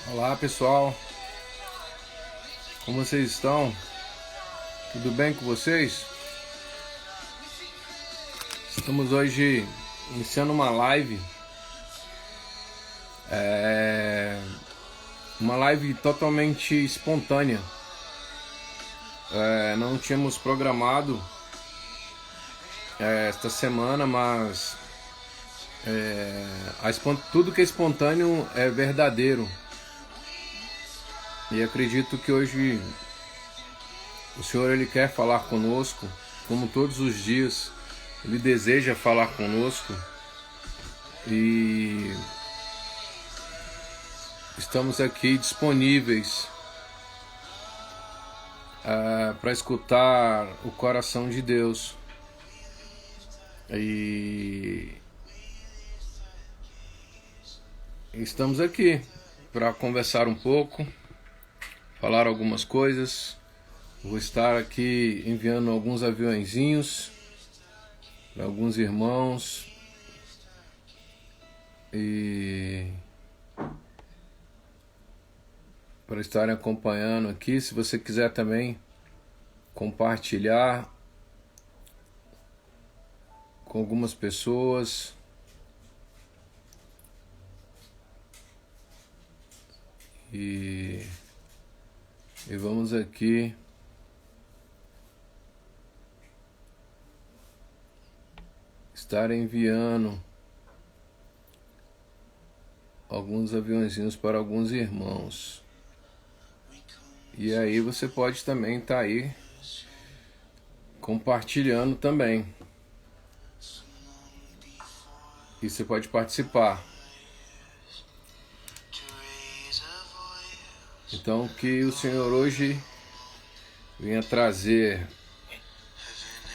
Olá pessoal, como vocês estão? Tudo bem com vocês? Estamos hoje iniciando uma live, uma live totalmente espontânea. Não tínhamos programado esta semana, mas tudo que é espontâneo é verdadeiro. E acredito que hoje o Senhor ele quer falar conosco, como todos os dias. Ele deseja falar conosco e estamos aqui disponíveis para escutar o coração de Deus. E estamos aqui para conversar um pouco, falar algumas coisas. Vou estar aqui enviando alguns aviõezinhos para alguns irmãos e para estarem acompanhando aqui. Se você quiser também compartilhar com algumas pessoas, e vamos aqui estar enviando alguns aviãozinhos para alguns irmãos. E aí você pode também estar aí compartilhando também. E você pode participar. Então que o Senhor hoje venha trazer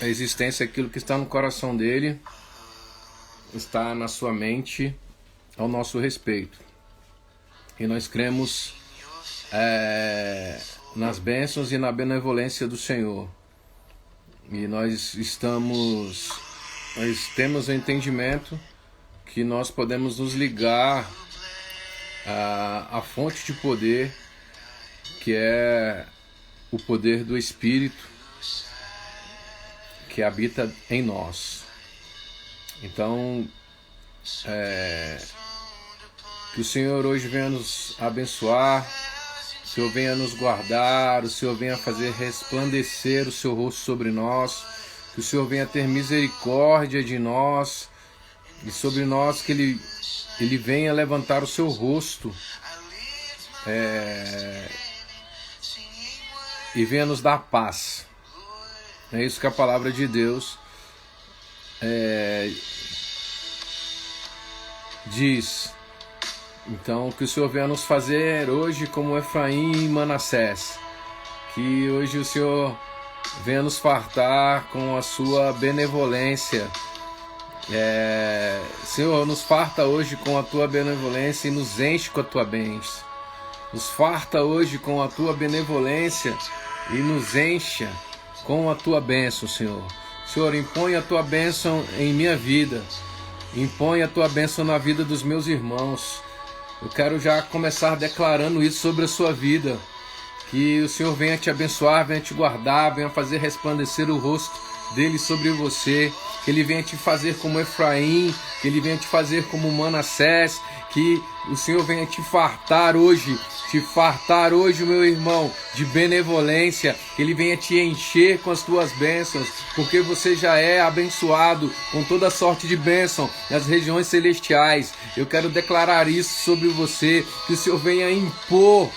à existência aquilo que está no coração dele, está na sua mente ao nosso respeito. E nós cremos nas bênçãos e na benevolência do Senhor. E nós temos o entendimento que nós podemos nos ligar à fonte de poder, que é o poder do Espírito que habita em nós. Então, que o Senhor hoje venha nos abençoar, o Senhor venha nos guardar, o Senhor venha fazer resplandecer o seu rosto sobre nós, que o Senhor venha ter misericórdia de nós e sobre nós, que Ele venha levantar o seu rosto e venha nos dar paz. É isso que a palavra de Deus diz. Então, que o Senhor venha nos fazer hoje como Efraim e Manassés. Que hoje o Senhor venha nos fartar com a sua benevolência. Senhor, nos farta hoje com a tua benevolência e nos enche com a tua bênção. Nos farta hoje com a tua benevolência e nos encha com a tua bênção, Senhor. Senhor, impõe a tua bênção em minha vida. Impõe a tua bênção na vida dos meus irmãos. Eu quero já começar declarando isso sobre a sua vida. Que o Senhor venha te abençoar, venha te guardar, venha fazer resplandecer o rosto dele sobre você. Que ele venha te fazer como Efraim, que ele venha te fazer como Manassés. Que o Senhor venha te fartar hoje, meu irmão, de benevolência. Que ele venha te encher com as tuas bênçãos, porque você já é abençoado com toda sorte de bênção nas regiões celestiais. Eu quero declarar isso sobre você, que o Senhor venha impor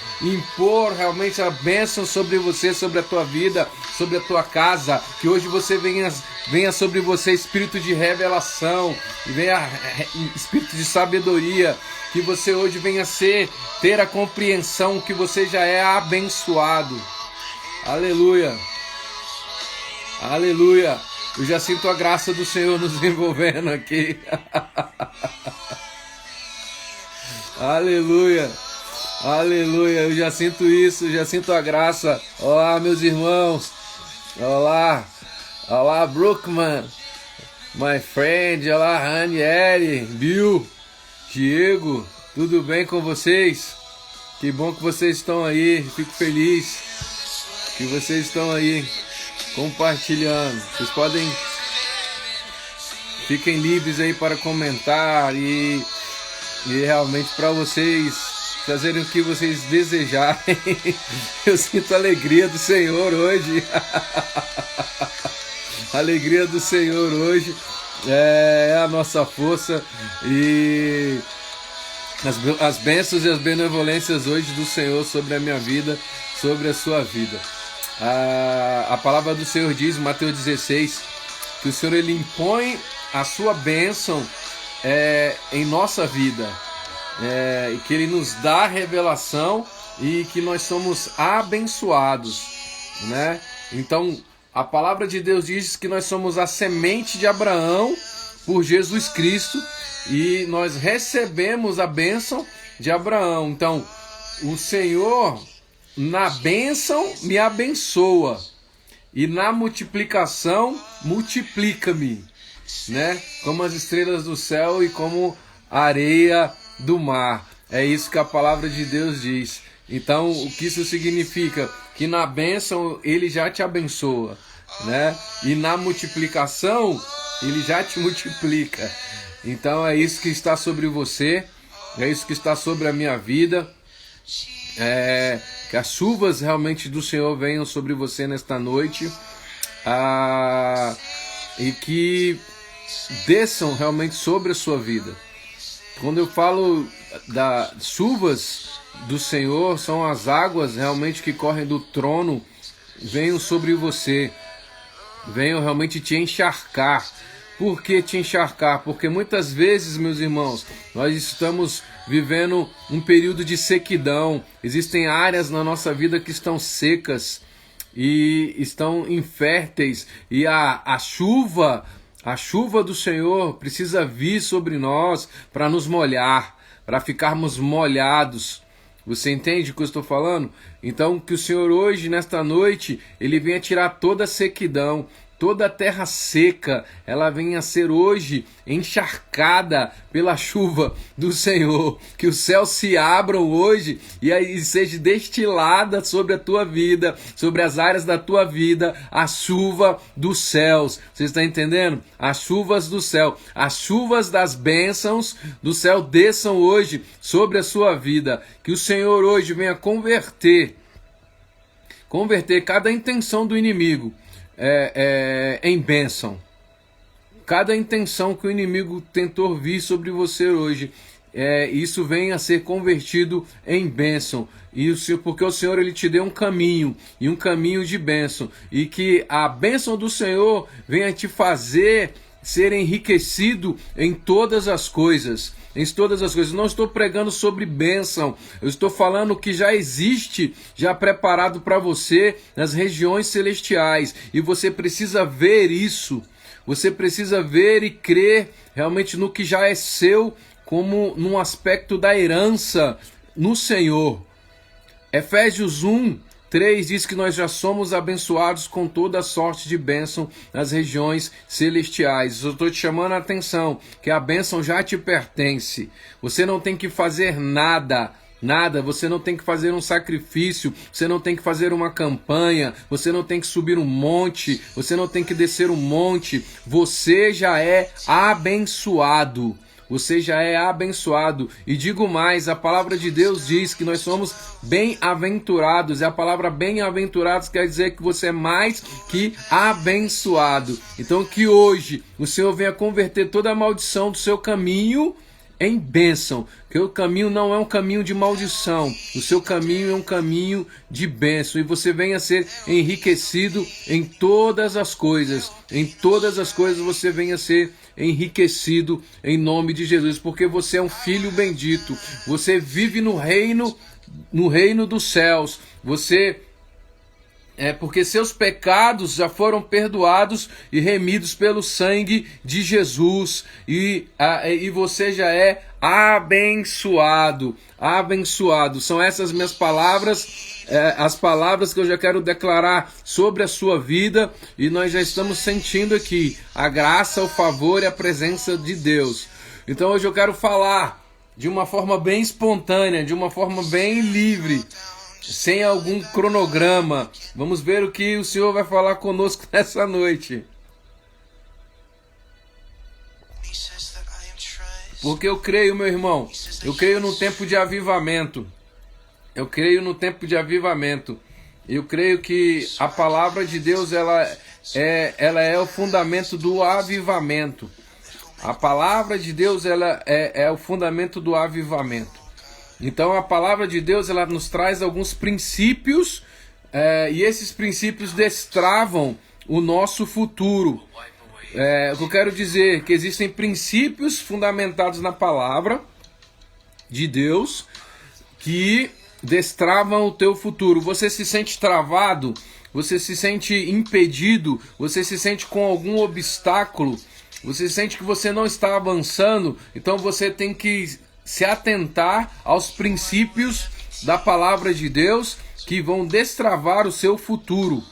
realmente a bênção sobre você, sobre a tua vida, sobre a tua casa. Que hoje você venha sobre você espírito de revelação, venha espírito de sabedoria. Que você hoje venha ter a compreensão que você já é abençoado. Aleluia. Aleluia. Eu já sinto a graça do Senhor nos envolvendo aqui. Aleluia. Aleluia. Eu já sinto isso, já sinto a graça. Olá, meus irmãos. Olá. Olá, Brookman. My friend. Olá, Ranieri. Bill. Diego, tudo bem com vocês? Que bom que vocês estão aí. Fico feliz que vocês estão aí compartilhando. Vocês podem... Fiquem livres aí para comentar e realmente para vocês fazerem o que vocês desejarem. Eu sinto a alegria do Senhor hoje. A alegria do Senhor hoje é a nossa força e as bênçãos e as benevolências hoje do Senhor sobre a minha vida, sobre a sua vida. A palavra do Senhor diz, Mateus 16, que o Senhor ele impõe a sua bênção em nossa vida, e que Ele nos dá revelação e que nós somos abençoados, né? Então, a palavra de Deus diz que nós somos a semente de Abraão por Jesus Cristo e nós recebemos a bênção de Abraão. Então, o Senhor, na bênção, me abençoa e na multiplicação, multiplica-me, né? Como as estrelas do céu e como a areia do mar. É isso que a palavra de Deus diz. Então, o que isso significa? Que na bênção Ele já te abençoa, né? E na multiplicação Ele já te multiplica. Então é isso que está sobre você, é isso que está sobre a minha vida. Que as chuvas realmente do Senhor venham sobre você nesta noite, e que desçam realmente sobre a sua vida. Quando eu falo das chuvas do Senhor, são as águas realmente que correm do trono, venham sobre você, venham realmente te encharcar. Por que te encharcar? Porque muitas vezes, meus irmãos, nós estamos vivendo um período de sequidão. Existem áreas na nossa vida que estão secas e estão inférteis, e a chuva do Senhor precisa vir sobre nós para nos molhar, para ficarmos molhados. Você entende o que eu estou falando? Então, que o Senhor hoje, nesta noite, Ele venha tirar toda a sequidão, toda a terra seca, ela venha a ser hoje encharcada pela chuva do Senhor. Que os céus se abram hoje e aí seja destilada sobre a tua vida, sobre as áreas da tua vida, a chuva dos céus. Você está entendendo? As chuvas do céu, as chuvas das bênçãos do céu desçam hoje sobre a sua vida. Que o Senhor hoje venha converter cada intenção do inimigo em bênção. Cada intenção que o inimigo tentou vir sobre você hoje, isso venha a ser convertido em bênção. Porque o Senhor ele te deu um caminho, e um caminho de bênção, e que a bênção do Senhor venha te fazer ser enriquecido em todas as coisas. Em todas as coisas. Não estou pregando sobre bênção, eu estou falando que já existe, já preparado para você nas regiões celestiais, e você precisa ver isso, você precisa ver e crer realmente no que já é seu, como num aspecto da herança no Senhor. Efésios 1:3 diz que nós já somos abençoados com toda a sorte de bênção nas regiões celestiais. Eu estou te chamando a atenção que a bênção já te pertence. Você não tem que fazer nada, você não tem que fazer um sacrifício, você não tem que fazer uma campanha, você não tem que subir um monte, você não tem que descer um monte. Você já é abençoado. Você já é abençoado. E digo mais, a palavra de Deus diz que nós somos bem-aventurados. E a palavra bem-aventurados quer dizer que você é mais que abençoado. Então que hoje o Senhor venha converter toda a maldição do seu caminho em bênção, que o caminho não é um caminho de maldição, o seu caminho é um caminho de bênção, e você venha a ser enriquecido em todas as coisas, você venha a ser enriquecido em nome de Jesus, porque você é um filho bendito, você vive no reino dos céus, porque seus pecados já foram perdoados e remidos pelo sangue de Jesus, e você já é abençoado. São essas minhas palavras, as palavras que eu já quero declarar sobre a sua vida, e nós já estamos sentindo aqui a graça, o favor e a presença de Deus. Então hoje eu quero falar de uma forma bem espontânea, de uma forma bem livre, sem algum cronograma. Vamos ver o que o Senhor vai falar conosco nessa noite. Porque eu creio, meu irmão, eu creio no tempo de avivamento. Eu creio no tempo de avivamento. Eu creio que a palavra de Deus ela é o fundamento do avivamento. A palavra de Deus ela é o fundamento do avivamento. Então a palavra de Deus ela nos traz alguns princípios e esses princípios destravam o nosso futuro. O que eu quero dizer é que existem princípios fundamentados na palavra de Deus que destravam o teu futuro. Você se sente travado, você se sente impedido, você se sente com algum obstáculo, você sente que você não está avançando, então você tem que se atentar aos princípios da palavra de Deus que vão destravar o seu futuro.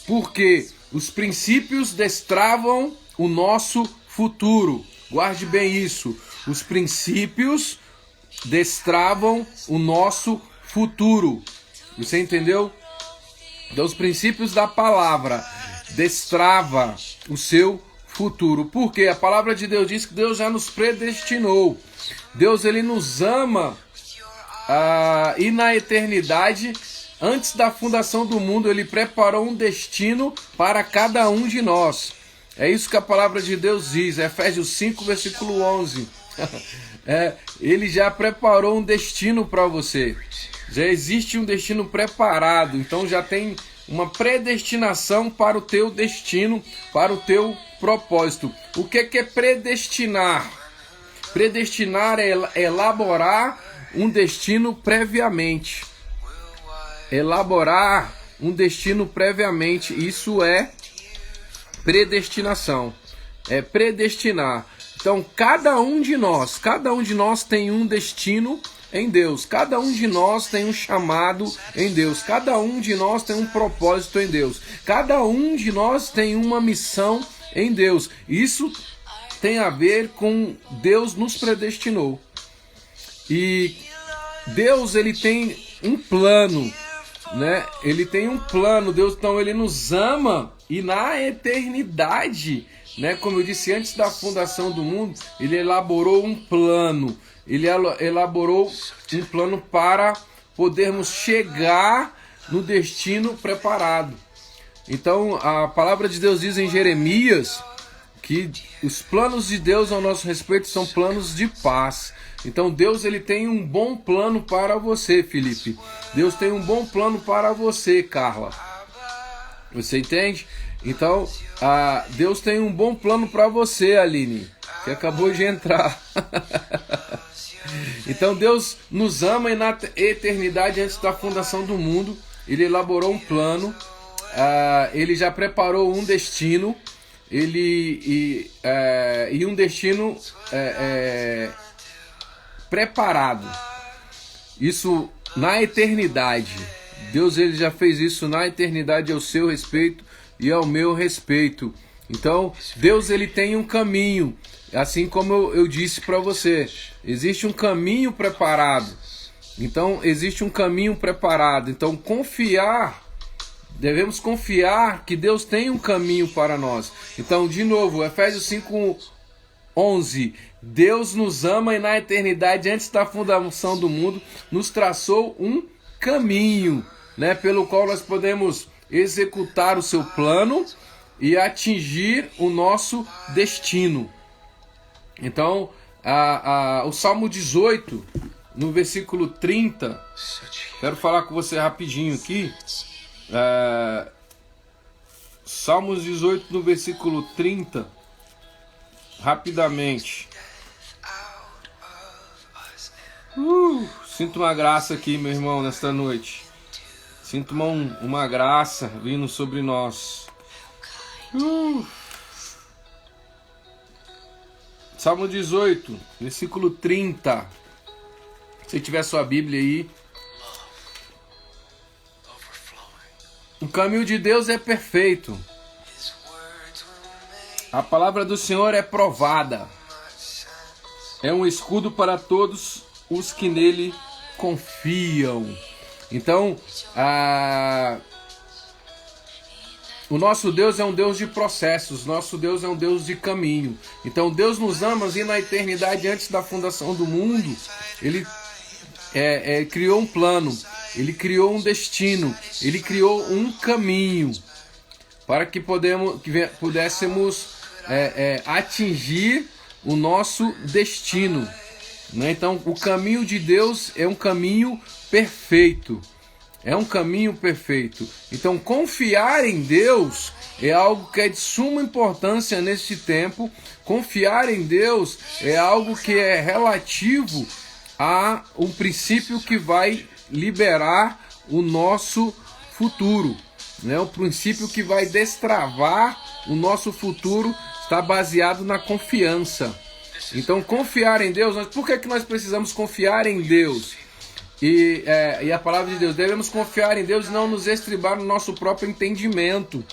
Porque os princípios destravam o nosso futuro. Guarde bem isso. Os princípios destravam o nosso futuro. Você entendeu? Então, os princípios da palavra destrava o seu futuro. Porque a palavra de Deus diz que Deus já nos predestinou. Deus ele nos ama e na eternidade, antes da fundação do mundo, ele preparou um destino para cada um de nós. É isso que a palavra de Deus diz, Efésios 5, versículo 11. Ele já preparou um destino para você. Já existe um destino preparado, então já tem uma predestinação para o teu destino, para o teu propósito. O que é predestinar? Predestinar é elaborar um destino previamente. Elaborar um destino previamente, isso é predestinação. É predestinar. Então, cada um de nós tem um destino em Deus. Cada um de nós tem um chamado em Deus. Cada um de nós tem um propósito em Deus. Cada um de nós tem uma missão em Deus. Isso tem a ver com Deus nos predestinou. E Deus ele tem um plano, né? Ele tem um plano. Deus então ele nos ama e na eternidade, né? Como eu disse antes da fundação do mundo, ele elaborou um plano. Ele elaborou um plano para podermos chegar no destino preparado. Então, a palavra de Deus diz em Jeremias que os planos de Deus ao nosso respeito são planos de paz. Então, Deus ele tem um bom plano para você, Felipe. Deus tem um bom plano para você, Carla. Você entende? Então, Deus tem um bom plano para você, Aline, que acabou de entrar. Então Deus nos ama e na eternidade, antes da fundação do mundo, ele elaborou um plano, ele já preparou um destino, e um destino preparado. Isso na eternidade. Deus ele já fez isso na eternidade ao seu respeito e ao meu respeito. Então Deus ele tem um caminho. Assim como eu disse para você, existe um caminho preparado. Então, existe um caminho preparado. Então, devemos confiar que Deus tem um caminho para nós. Então, de novo, Efésios 5:11. Deus nos ama e na eternidade, antes da fundação do mundo, nos traçou um caminho, né, pelo qual nós podemos executar o seu plano e atingir o nosso destino. Então, o Salmo 18, no versículo 30, quero falar com você rapidinho aqui. Salmos 18, no versículo 30, rapidamente. Sinto uma graça aqui, meu irmão, nesta noite. Sinto uma graça vindo sobre nós. Salmo 18, versículo 30. Se tiver sua Bíblia aí. O caminho de Deus é perfeito. A palavra do Senhor é provada. É um escudo para todos os que nele confiam. Então, o nosso Deus é um Deus de processos, nosso Deus é um Deus de caminho. Então Deus nos ama e na eternidade, antes da fundação do mundo, Ele criou um plano, Ele criou um destino, Ele criou um caminho para que pudéssemos atingir o nosso destino. Né? Então o caminho de Deus é um caminho perfeito. É um caminho perfeito. Então, confiar em Deus é algo que é de suma importância neste tempo. Confiar em Deus é algo que é relativo a um princípio que vai liberar o nosso futuro. Né? O princípio que vai destravar o nosso futuro está baseado na confiança. Então, confiar em Deus, por que nós precisamos confiar em Deus? E a palavra de Deus, devemos confiar em Deus e não nos estribar no nosso próprio entendimento.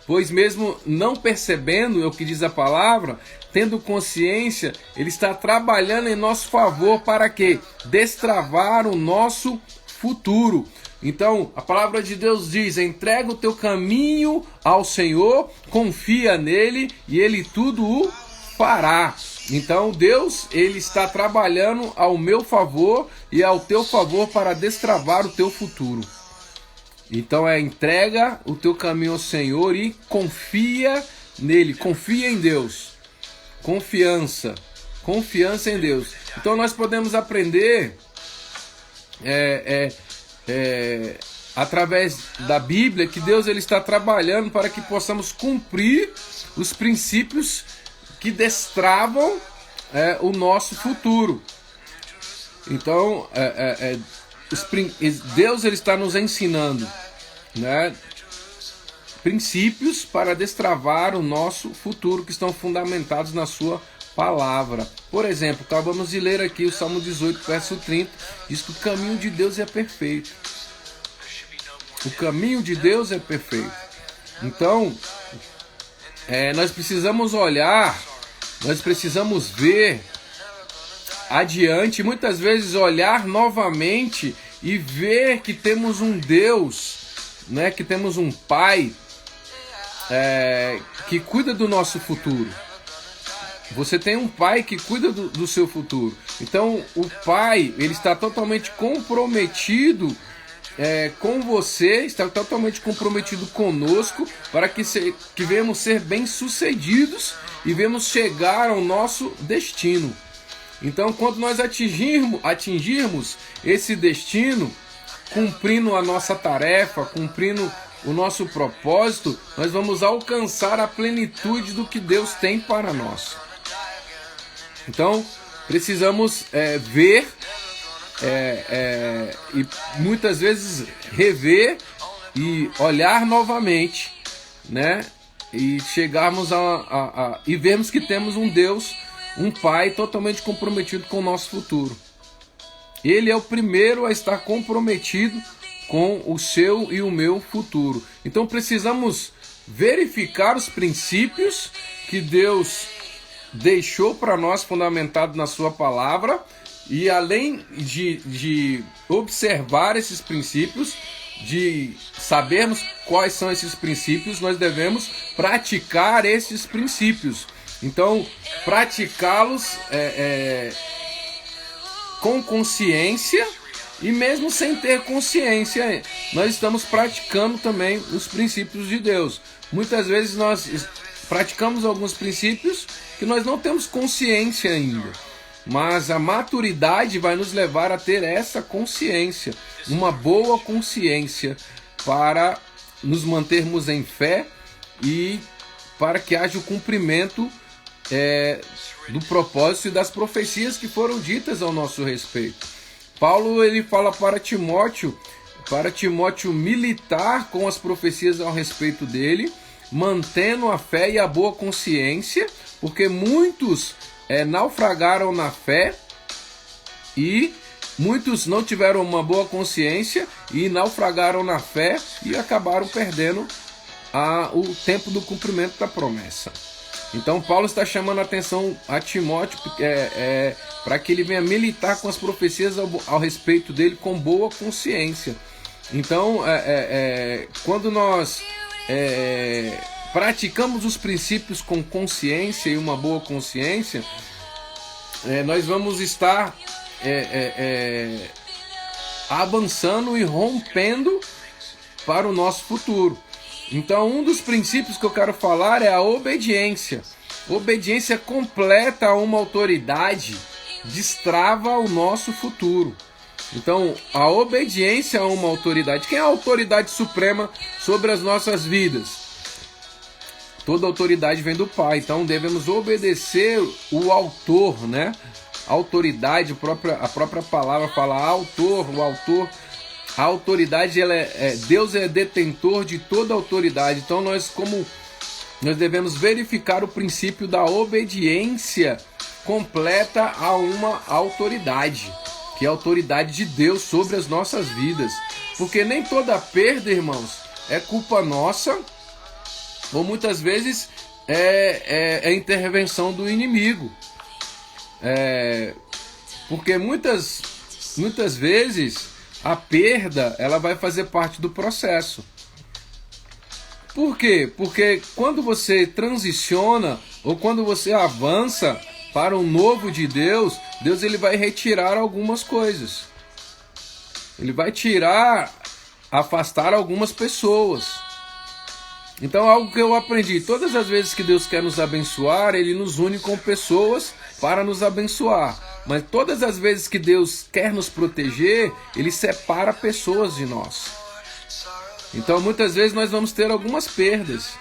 Pois mesmo não percebendo o que diz a palavra, tendo consciência, Ele está trabalhando em nosso favor para quê? Destravar o nosso futuro. Então, a palavra de Deus diz, entrega o teu caminho ao Senhor, confia nele e Ele tudo o fará. Então Deus, Ele está trabalhando ao meu favor e ao teu favor para destravar o teu futuro. Então entrega o teu caminho ao Senhor e confia nele, confia em Deus. Confiança em Deus. Então nós podemos aprender através da Bíblia que Deus ele está trabalhando para que possamos cumprir os princípios que destravam o nosso futuro. Então, Deus ele está nos ensinando, né, princípios para destravar o nosso futuro que estão fundamentados na sua palavra. Por exemplo, acabamos de ler aqui o Salmo 18, verso 30, diz que o caminho de Deus é perfeito. O caminho de Deus é perfeito. Então, nós precisamos olhar, nós precisamos ver adiante, muitas vezes olhar novamente e ver que temos um Deus, né, que temos um Pai que cuida do nosso futuro. Você tem um Pai que cuida do seu futuro. Então o Pai ele está totalmente comprometido com você, está totalmente comprometido conosco para que venhamos ser bem-sucedidos e venhamos chegar ao nosso destino. Então, quando nós atingirmos esse destino, cumprindo a nossa tarefa, cumprindo o nosso propósito, nós vamos alcançar a plenitude do que Deus tem para nós. Então, precisamos ver e muitas vezes rever e olhar novamente, né? E chegarmos e vermos que temos um Deus, um Pai totalmente comprometido com o nosso futuro. Ele é o primeiro a estar comprometido com o seu e o meu futuro. Então precisamos verificar os princípios que Deus deixou para nós fundamentado na sua palavra. E além de observar esses princípios, de sabermos quais são esses princípios, nós devemos praticar esses princípios. Então, praticá-los com consciência e mesmo sem ter consciência, nós estamos praticando também os princípios de Deus. Muitas vezes nós praticamos alguns princípios que nós não temos consciência ainda. Mas a maturidade vai nos levar a ter essa consciência, uma boa consciência, para nos mantermos em fé e para que haja o cumprimento do propósito e das profecias que foram ditas ao nosso respeito. Paulo ele fala para Timóteo militar com as profecias ao respeito dele, mantendo a fé e a boa consciência, porque muitos naufragaram na fé e muitos não tiveram uma boa consciência e naufragaram na fé e acabaram perdendo o tempo do cumprimento da promessa. Então Paulo está chamando a atenção a Timóteo para que ele venha militar com as profecias ao respeito dele com boa consciência. Então, quando nós praticamos os princípios com consciência e uma boa consciência, nós vamos estar avançando e rompendo para o nosso futuro. Então, um dos princípios que eu quero falar é a obediência. Obediência completa a uma autoridade destrava o nosso futuro. Então, a obediência a uma autoridade. Quem é a autoridade suprema sobre as nossas vidas? Toda autoridade vem do Pai. Então, devemos obedecer o autor, né? A autoridade, a própria palavra fala autor, o autor. A autoridade, Deus é detentor de toda autoridade. Então, nós devemos verificar o princípio da obediência completa a uma autoridade, que é a autoridade de Deus sobre as nossas vidas. Porque nem toda perda, irmãos, é culpa nossa, ou muitas vezes é intervenção do inimigo. Porque muitas vezes a perda ela vai fazer parte do processo. Por quê? Porque quando você transiciona ou quando você avança para o novo de Deus, Deus ele vai retirar algumas coisas. Ele vai afastar algumas pessoas. Então, algo que eu aprendi, todas as vezes que Deus quer nos abençoar, Ele nos une com pessoas para nos abençoar. Mas todas as vezes que Deus quer nos proteger, Ele separa pessoas de nós. Então, muitas vezes nós vamos ter algumas perdas.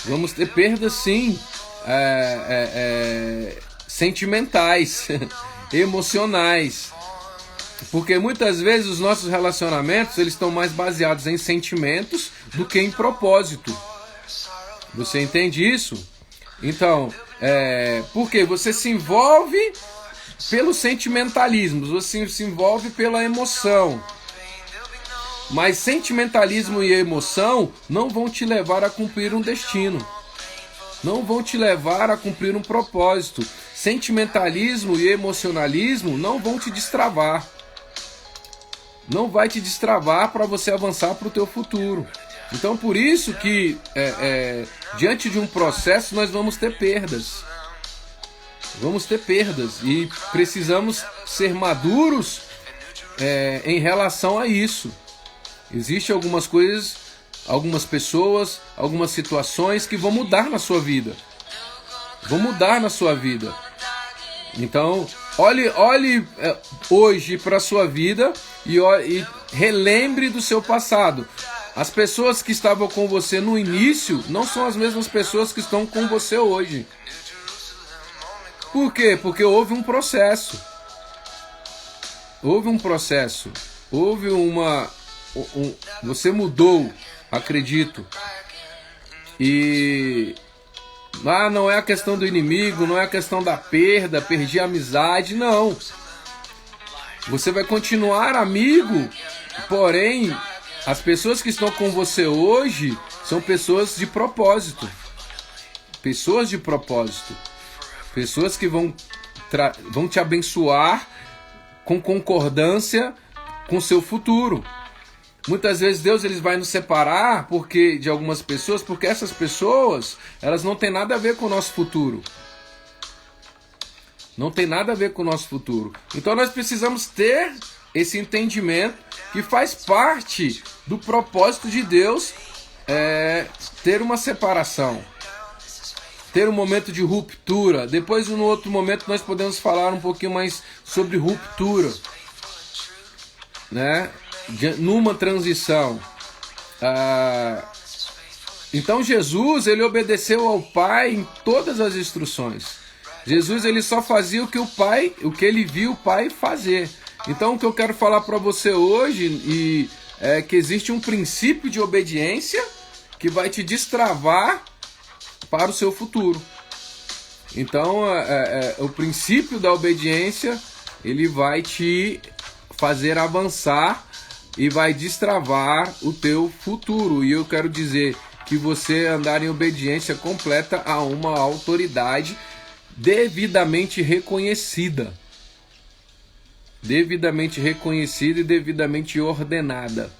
Vamos ter perdas, sim, sentimentais, emocionais. Porque muitas vezes os nossos relacionamentos eles estão mais baseados em sentimentos do que em propósito. Você entende isso? Então, porque você se envolve pelo sentimentalismo, você se envolve pela emoção. Mas sentimentalismo e emoção não vão te levar a cumprir um destino. Não vão te levar a cumprir um propósito. Sentimentalismo e emocionalismo não vão te destravar. Não vai te destravar para você avançar para o teu futuro. Então, por isso que diante de um processo nós vamos ter perdas. Vamos ter perdas e precisamos ser maduros em relação a isso. Existem algumas coisas, algumas pessoas, algumas situações que vão mudar na sua vida. Vão mudar na sua vida. Então, olhe hoje para a sua vida e relembre do seu passado. As pessoas que estavam com você no início não são as mesmas pessoas que estão com você hoje. Por quê? Porque houve um processo. Houve um processo. Houve você mudou, acredito. E não é a questão do inimigo, não é a questão da perda, perdi a amizade, não. Você vai continuar amigo, porém, as pessoas que estão com você hoje são pessoas de propósito. Pessoas de propósito. Pessoas que vão te abençoar com concordância com o seu futuro. Muitas vezes Deus vai nos separar de algumas pessoas, porque essas pessoas elas não têm nada a ver com o nosso futuro. Não tem nada a ver com o nosso futuro. Então nós precisamos ter esse entendimento que faz parte do propósito de Deus ter uma separação. Ter um momento de ruptura. Depois, no outro momento, nós podemos falar um pouquinho mais sobre ruptura, né? Numa transição. Então Jesus ele obedeceu ao Pai em todas as instruções. Jesus ele só fazia o que ele viu o Pai fazer. Então o que eu quero falar para você hoje é que existe um princípio de obediência que vai te destravar para o seu futuro. Então o princípio da obediência ele vai te fazer avançar e vai destravar o teu futuro. E eu quero dizer que você andar em obediência completa a uma autoridade devidamente reconhecida. devidamente reconhecida e devidamente ordenada.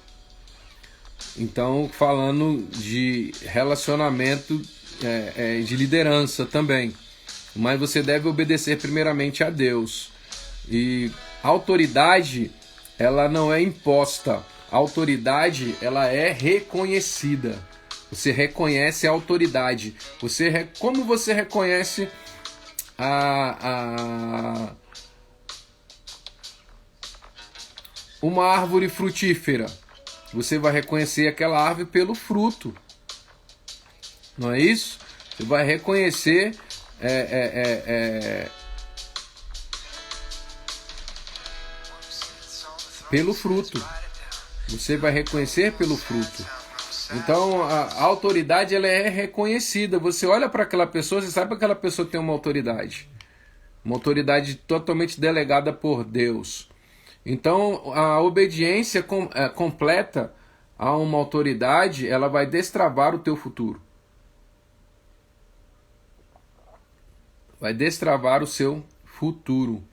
Então, falando de relacionamento de liderança também. Mas você deve obedecer primeiramente a Deus. E a autoridade, ela não é imposta. A autoridade, ela é reconhecida. Você reconhece a autoridade. Como você reconhece uma árvore frutífera? Você vai reconhecer aquela árvore pelo fruto. Não é isso? Você vai reconhecer pelo fruto. Você vai reconhecer pelo fruto. Então, a autoridade, ela é reconhecida. Você olha para aquela pessoa, você sabe que aquela pessoa tem uma autoridade. Uma autoridade totalmente delegada por Deus. Então, a obediência completa a uma autoridade, ela vai destravar o teu futuro. Vai destravar o seu futuro.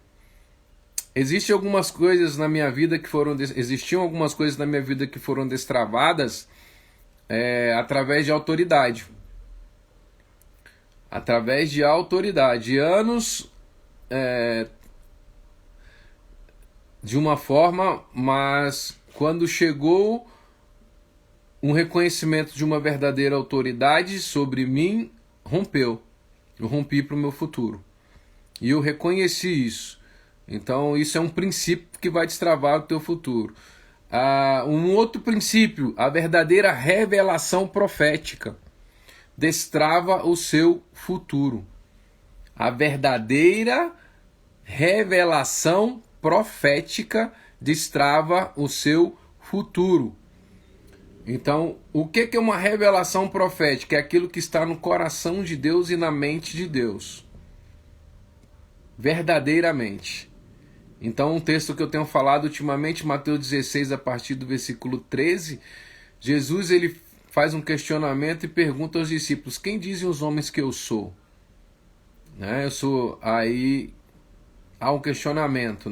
Existiam algumas coisas na minha vida que foram destravadas através de autoridade. Através de autoridade. Anos de uma forma, mas quando chegou um reconhecimento de uma verdadeira autoridade sobre mim, rompeu. Eu rompi para o meu futuro. E eu reconheci isso. Então isso é um princípio que vai destravar o teu futuro. Um outro princípio, a verdadeira revelação profética, destrava o seu futuro. A verdadeira revelação profética destrava o seu futuro. Então, o que é uma revelação profética? É aquilo que está no coração de Deus e na mente de Deus. Verdadeiramente. Então, um texto que eu tenho falado ultimamente, Mateus 16, a partir do versículo 13, Jesus ele faz um questionamento e pergunta aos discípulos: quem dizem os homens que eu sou? Aí há um questionamento,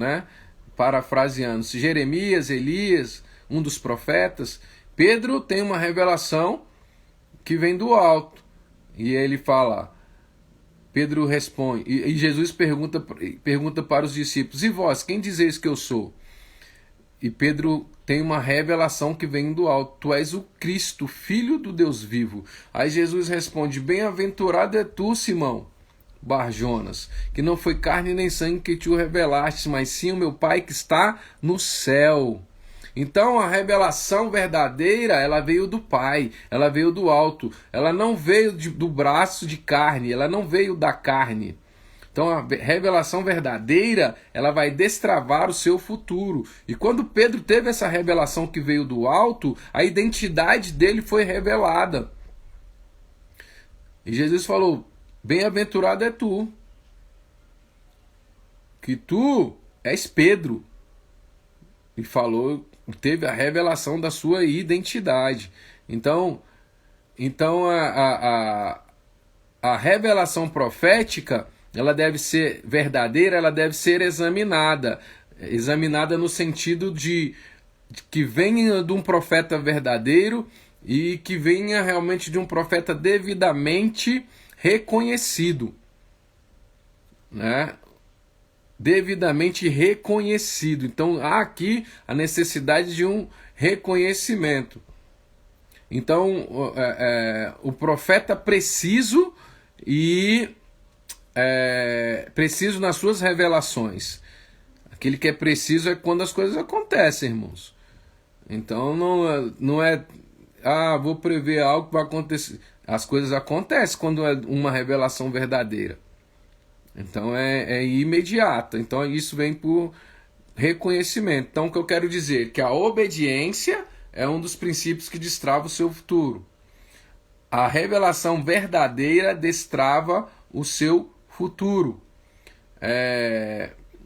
parafraseando, se Jeremias, Elias, um dos profetas. Pedro tem uma revelação que vem do alto. E ele fala, Pedro responde, e Jesus pergunta para os discípulos: e vós, quem dizeis que eu sou? E Pedro tem uma revelação que vem do alto: tu és o Cristo, filho do Deus vivo. Aí Jesus responde: bem-aventurado é tu, Simão Bar-Jonas, que não foi carne nem sangue que te o revelaste, mas sim o meu Pai que está no céu. Então a revelação verdadeira, ela veio do Pai, ela veio do alto, ela não veio do braço de carne, ela não veio da carne. Então a revelação verdadeira, ela vai destravar o seu futuro. E quando Pedro teve essa revelação que veio do alto, a identidade dele foi revelada. E Jesus falou: bem-aventurado é tu, que tu és Pedro. E teve a revelação da sua identidade. Então a revelação profética, ela deve ser verdadeira, ela deve ser examinada no sentido de que venha de um profeta verdadeiro e que venha realmente de um profeta devidamente reconhecido, devidamente reconhecido. Então há aqui a necessidade de um reconhecimento. Então o profeta preciso preciso nas suas revelações. Aquele que é preciso é quando as coisas acontecem, irmãos. Então não é vou prever algo que vai acontecer. As coisas acontecem quando é uma revelação verdadeira. Então é imediata. Então isso vem por reconhecimento. Então o que eu quero dizer é que a obediência é um dos princípios que destrava o seu futuro. A revelação verdadeira destrava o seu futuro.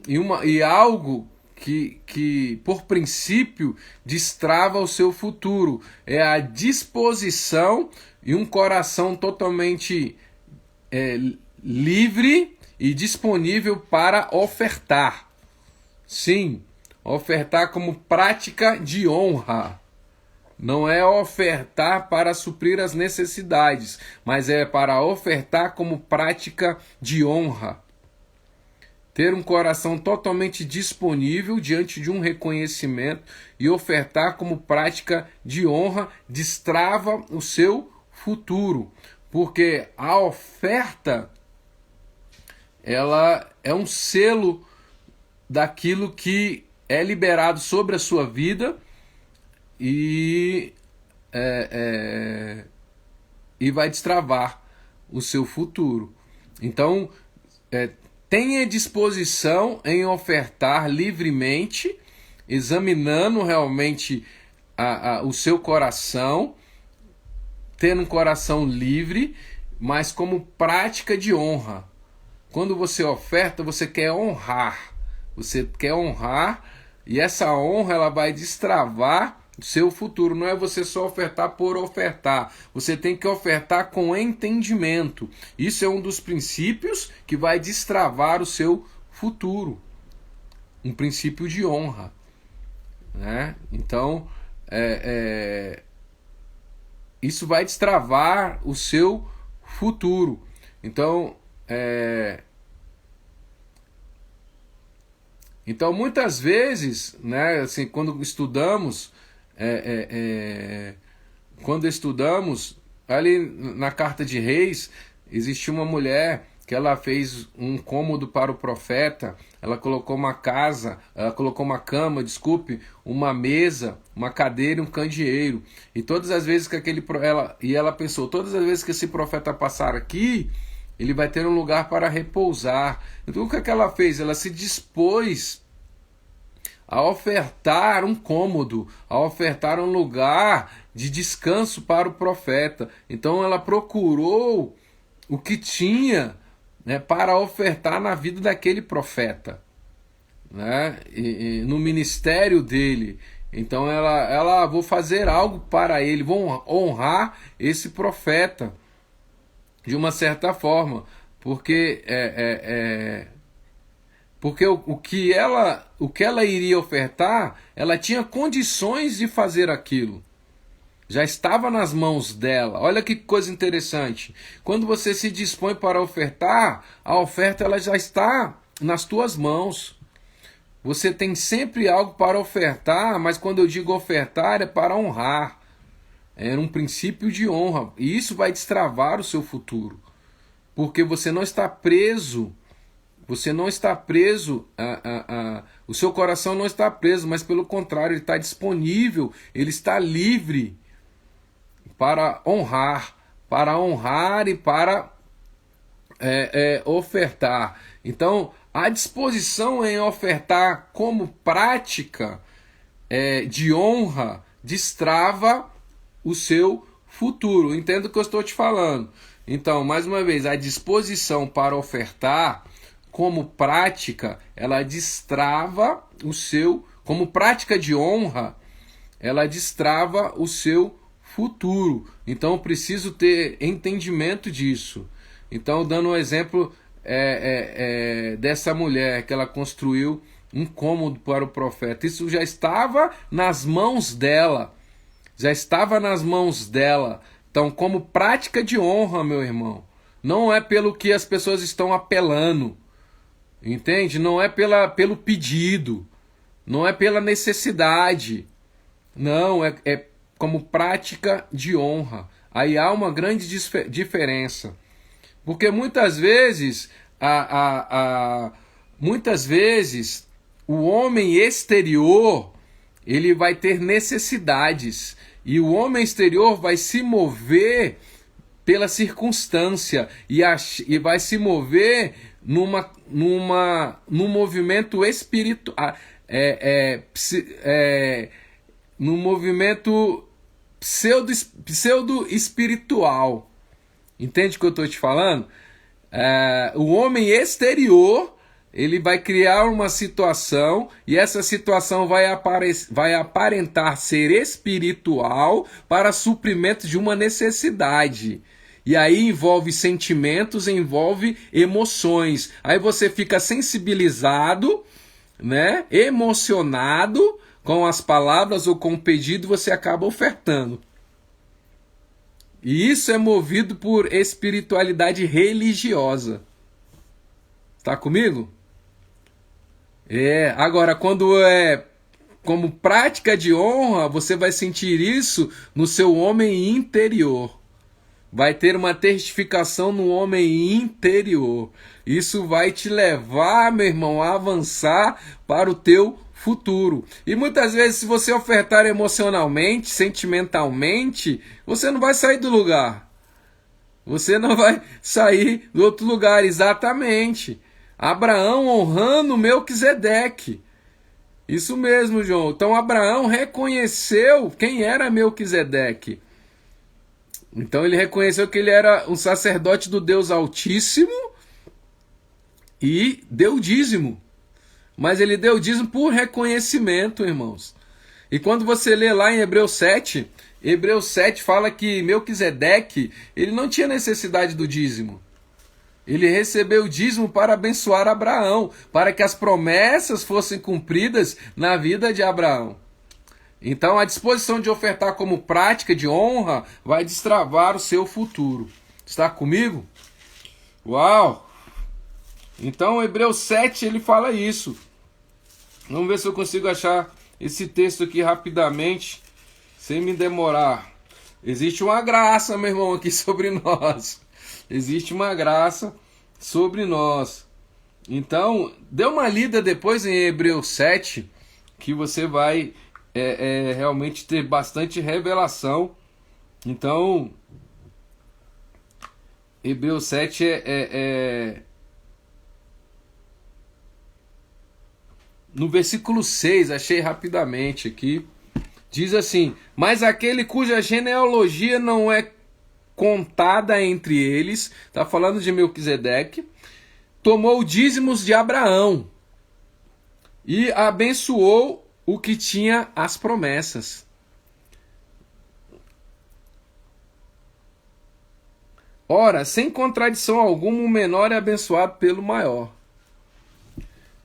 E algo que por princípio destrava o seu futuro é a disposição e um coração totalmente livre e disponível para ofertar. Sim, ofertar como prática de honra. Não é ofertar para suprir as necessidades, mas é para ofertar como prática de honra. Ter um coração totalmente disponível diante de um reconhecimento e ofertar como prática de honra destrava o seu futuro. Porque a oferta, ela é um selo daquilo que é liberado sobre a sua vida e vai destravar o seu futuro. Então, tenha disposição em ofertar livremente, examinando realmente o seu coração, tendo um coração livre, mas como prática de honra. Quando você oferta, você quer honrar. Você quer honrar e essa honra ela vai destravar o seu futuro. Não é você só ofertar por ofertar. Você tem que ofertar com entendimento. Isso é um dos princípios que vai destravar o seu futuro. Um princípio de honra, né? Então, isso vai destravar o seu futuro. Então, muitas vezes, né, assim, quando estudamos ali na Carta de Reis, existiu uma mulher que ela fez um cômodo para o profeta. Ela colocou uma cama, uma mesa, uma cadeira e um candeeiro. E todas as vezes que ela pensou, todas as vezes que esse profeta passar aqui, ele vai ter um lugar para repousar. Então o que ela fez? Ela se dispôs a ofertar um cômodo, a ofertar um lugar de descanso para o profeta. Então ela procurou o que tinha, né, para ofertar na vida daquele profeta, né, e no ministério dele. Então ela vou fazer algo para ele, vou honrar esse profeta de uma certa forma, porque o que ela iria ofertar, ela tinha condições de fazer aquilo. Já estava nas mãos dela. Olha que coisa interessante. Quando você se dispõe para ofertar, a oferta ela já está nas tuas mãos. Você tem sempre algo para ofertar, mas quando eu digo ofertar é para honrar. É um princípio de honra. E isso vai destravar o seu futuro. Porque você não está preso. Você não está preso, o seu coração não está preso, mas pelo contrário, ele está disponível, ele está livre para honrar e para ofertar. Então, a disposição em ofertar como prática de honra destrava o seu futuro. Entenda o que eu estou te falando. Então, mais uma vez, a disposição para ofertar como prática, ela destrava o seu, como prática de honra, ela destrava o seu futuro. Então eu preciso ter entendimento disso. Então, dando um exemplo dessa mulher que ela construiu um cômodo para o profeta, isso já estava nas mãos dela. Já estava nas mãos dela. Então, como prática de honra, meu irmão, não é pelo que as pessoas estão apelando. Entende? Não é pelo pedido, não é pela necessidade, não, é como prática de honra. Aí há uma grande diferença, porque muitas vezes o homem exterior ele vai ter necessidades e o homem exterior vai se mover pela circunstância e vai se mover num movimento espiritual, num movimento pseudo espiritual. Entende o que eu estou te falando? O homem exterior ele vai criar uma situação e essa situação vai aparentar ser espiritual para suprimento de uma necessidade. E aí envolve sentimentos, envolve emoções. Aí você fica sensibilizado né, emocionado com as palavras ou com o pedido, você acaba ofertando. E isso é movido por espiritualidade religiosa. Tá comigo? Agora quando é como prática de honra, você vai sentir isso no seu homem interior. Vai ter uma testificação no homem interior. Isso vai te levar, meu irmão, a avançar para o teu futuro. E muitas vezes, se você ofertar emocionalmente, sentimentalmente, você não vai sair do lugar. Você não vai sair do outro lugar, exatamente. Abraão honrando Melquisedeque. Isso mesmo, João. Então Abraão reconheceu quem era Melquisedeque. Então ele reconheceu que ele era um sacerdote do Deus Altíssimo e deu dízimo. Mas ele deu dízimo por reconhecimento, irmãos. E quando você lê lá em Hebreus 7 fala que Melquisedeque, ele não tinha necessidade do dízimo. Ele recebeu o dízimo para abençoar Abraão, para que as promessas fossem cumpridas na vida de Abraão. Então a disposição de ofertar como prática de honra vai destravar o seu futuro. Está comigo? Uau! Então Hebreus 7 ele fala isso. Vamos ver se eu consigo achar esse texto aqui rapidamente, sem me demorar. Existe uma graça, meu irmão, aqui sobre nós. Existe uma graça sobre nós. Então, dê uma lida depois em Hebreus 7, que você vai realmente ter bastante revelação. Então, Hebreus 7 no versículo 6, achei rapidamente aqui, diz assim: mas aquele cuja genealogia não é contada entre eles, está falando de Melquisedeque, tomou dízimos de Abraão e abençoou o que tinha as promessas. Ora, sem contradição alguma, o menor é abençoado pelo maior.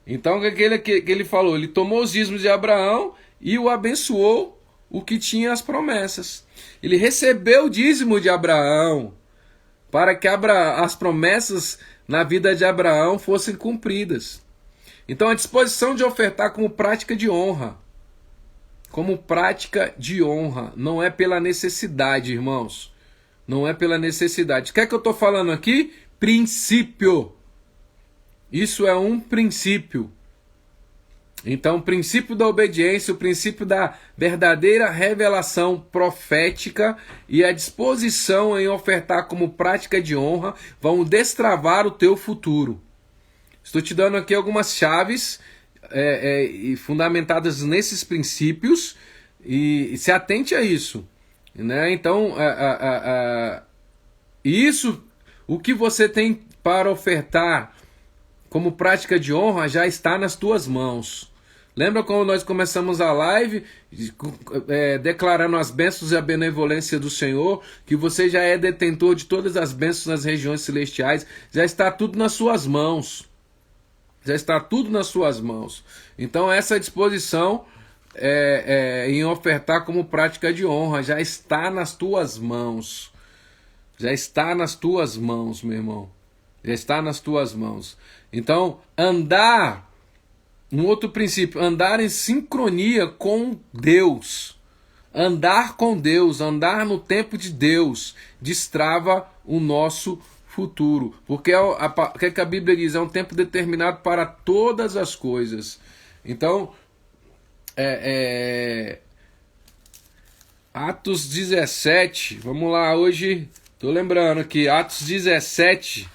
Então, o que ele falou? Ele tomou os dízimos de Abraão e o abençoou o que tinha as promessas. Ele recebeu o dízimo de Abraão para que as promessas na vida de Abraão fossem cumpridas. Então, a disposição de ofertar como prática de honra. Como prática de honra. Não é pela necessidade, irmãos. Não é pela necessidade. O que é que eu estou falando aqui? Princípio. Isso é um princípio. Então, o princípio da obediência, o princípio da verdadeira revelação profética e a disposição em ofertar como prática de honra vão destravar o teu futuro. Estou te dando aqui algumas chaves fundamentadas nesses princípios e se atente a isso. Né? Então, isso, o que você tem para ofertar como prática de honra já está nas tuas mãos. Lembra quando nós começamos a live declarando as bênçãos e a benevolência do Senhor, que você já é detentor de todas as bênçãos nas regiões celestiais, já está tudo nas suas mãos. Já está tudo nas suas mãos. Então essa disposição em ofertar como prática de honra já está nas tuas mãos. Já está nas tuas mãos, meu irmão. Já está nas tuas mãos. Então, um outro princípio, andar em sincronia com Deus. Andar com Deus, andar no tempo de Deus, destrava o nosso futuro. Porque o que a Bíblia diz? É um tempo determinado para todas as coisas. Então, Atos 17, vamos lá, hoje, estou lembrando que Atos 17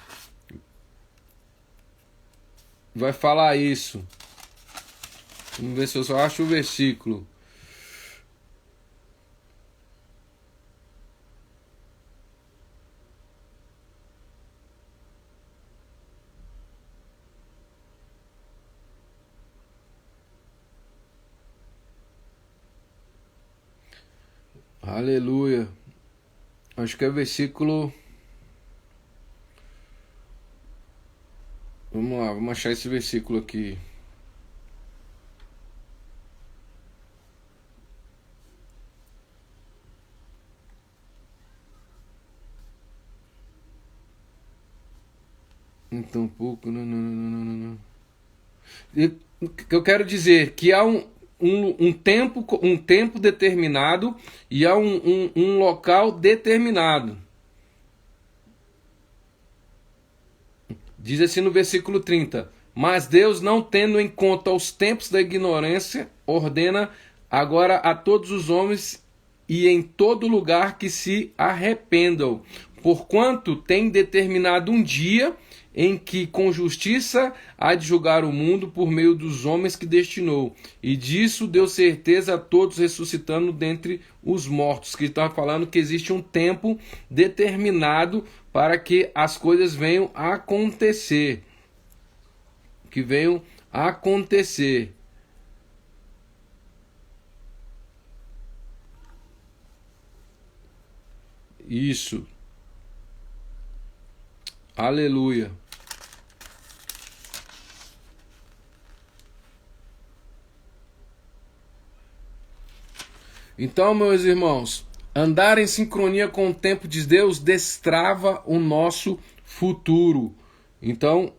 vai falar isso. Vamos ver se eu só acho o versículo. Aleluia. Acho que é versículo. Vamos lá, vamos achar esse versículo aqui. Então, pouco. Não. Eu quero dizer que há um tempo determinado e há um local determinado. Diz assim no versículo 30. Mas Deus, não tendo em conta os tempos da ignorância, ordena agora a todos os homens e em todo lugar que se arrependam, porquanto tem determinado um dia em que com justiça há de julgar o mundo por meio dos homens que destinou. E disso deu certeza a todos, ressuscitando dentre os mortos. Que está falando que existe um tempo determinado para que as coisas venham a acontecer. Que venham a acontecer. Isso. Aleluia. Então, meus irmãos, andar em sincronia com o tempo de Deus destrava o nosso futuro. Então,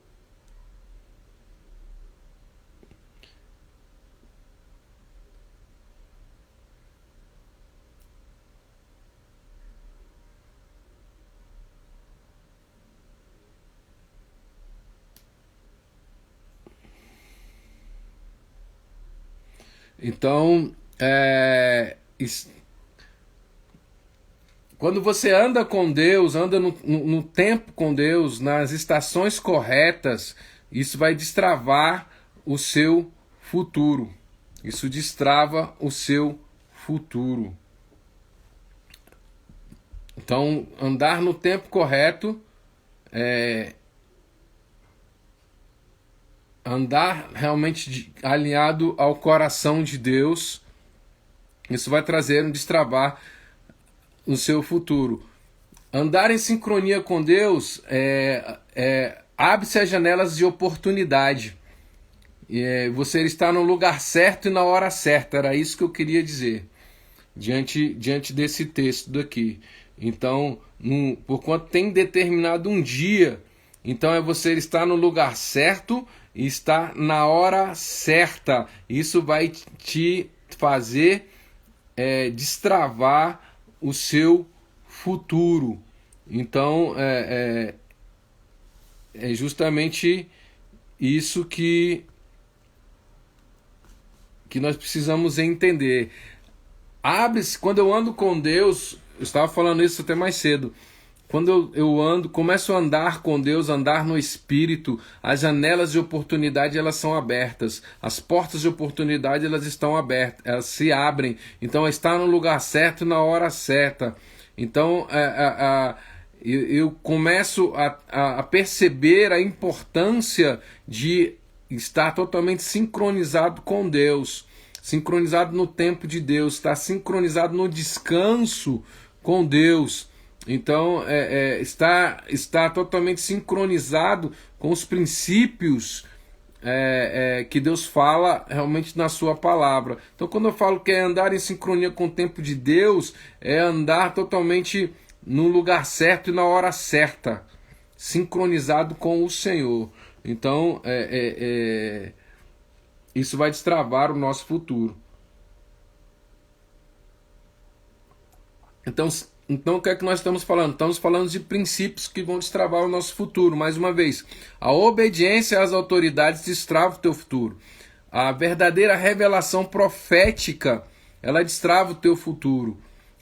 quando você anda com Deus, anda no tempo com Deus, nas estações corretas, isso vai destravar o seu futuro. Isso destrava o seu futuro. Então, andar no tempo correto andar realmente alinhado ao coração de Deus, isso vai trazer destravar o seu futuro. Andar em sincronia com Deus abre-se as janelas de oportunidade. Você está no lugar certo e na hora certa. Era isso que eu queria dizer diante desse texto daqui. Então, porquanto tem determinado um dia, então você estar no lugar certo e estar na hora certa. Isso vai te fazer destravar o seu futuro. Então, é justamente isso que nós precisamos entender. Abre-se, quando eu ando com Deus, eu estava falando isso até mais cedo, quando eu começo a andar com Deus, andar no Espírito, as janelas de oportunidade elas são abertas, as portas de oportunidade elas estão abertas, elas se abrem. Então está no lugar certo e na hora certa. Então eu começo a perceber a importância de estar totalmente sincronizado com Deus, sincronizado no tempo de Deus, estar sincronizado no descanso com Deus. Então, está totalmente sincronizado com os princípios que Deus fala realmente na sua palavra. Então, quando eu falo que é andar em sincronia com o tempo de Deus, é andar totalmente no lugar certo e na hora certa, sincronizado com o Senhor. Então, isso vai destravar o nosso futuro. Então, o que é que nós estamos falando? Estamos falando de princípios que vão destravar o nosso futuro. Mais uma vez, a obediência às autoridades destrava o teu futuro. A verdadeira revelação profética, ela destrava o teu futuro.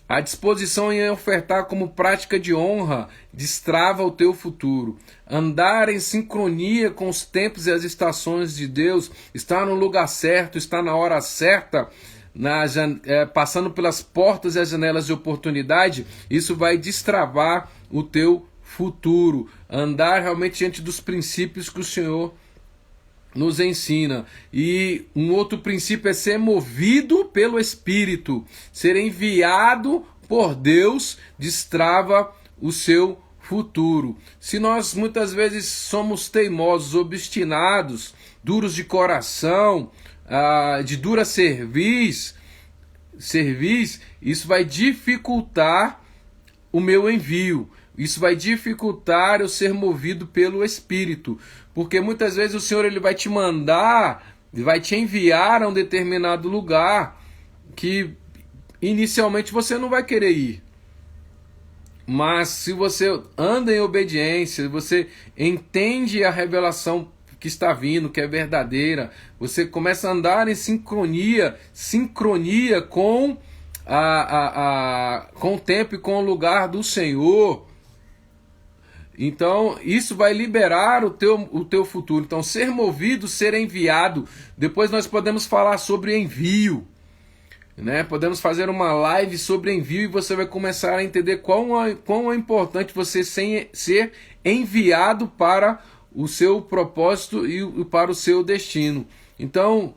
A disposição em ofertar como prática de honra destrava o teu futuro. Andar em sincronia com os tempos e as estações de Deus, estar no lugar certo, estar na hora certa, passando pelas portas e as janelas de oportunidade, isso vai destravar o teu futuro. Andar realmente diante dos princípios que o Senhor nos ensina. E um outro princípio é ser movido pelo Espírito, ser enviado por Deus, destrava o seu futuro. Se nós muitas vezes somos teimosos, obstinados, duros de coração, de dura cerviz, isso vai dificultar o meu envio. isso vai dificultar eu ser movido pelo Espírito, porque muitas vezes o Senhor ele vai te mandar, vai te enviar a um determinado lugar que inicialmente você não vai querer ir. Mas se você anda em obediência, você entende a revelação que está vindo, que é verdadeira, você começa a andar em sincronia com com o tempo e com o lugar do Senhor. Então isso vai liberar o teu futuro. Então ser movido, ser enviado. Depois nós podemos falar sobre envio, né? Podemos fazer uma live sobre envio e você vai começar a entender quão é importante você ser enviado para o seu propósito e para o seu destino. Então,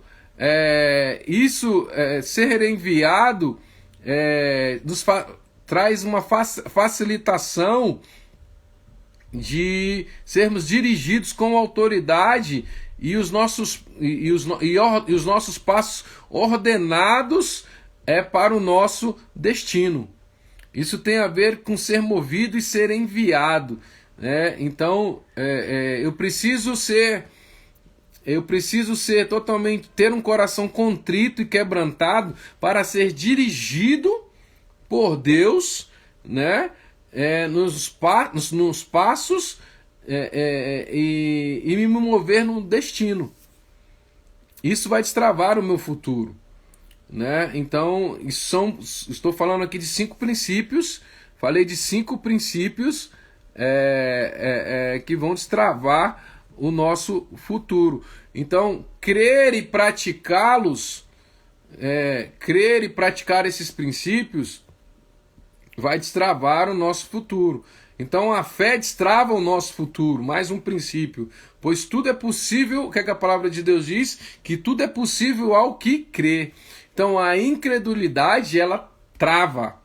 ser enviado traz uma facilitação de sermos dirigidos com autoridade e os nossos passos ordenados para o nosso destino. Isso tem a ver com ser movido e ser enviado, né? Então eu preciso ser totalmente, ter um coração contrito e quebrantado para ser dirigido por Deus, né? Nos passos e me mover no destino. Isso vai destravar o meu futuro, né? Então, estou falando aqui de 5 princípios. Falei de 5 princípios que vão destravar o nosso futuro. Então, crer e praticá-los, crer e praticar esses princípios vai destravar o nosso futuro. Então a fé destrava o nosso futuro. Mais um princípio. Pois tudo é possível, o que a palavra de Deus diz? Que tudo é possível ao que crê. Então a incredulidade, ela trava.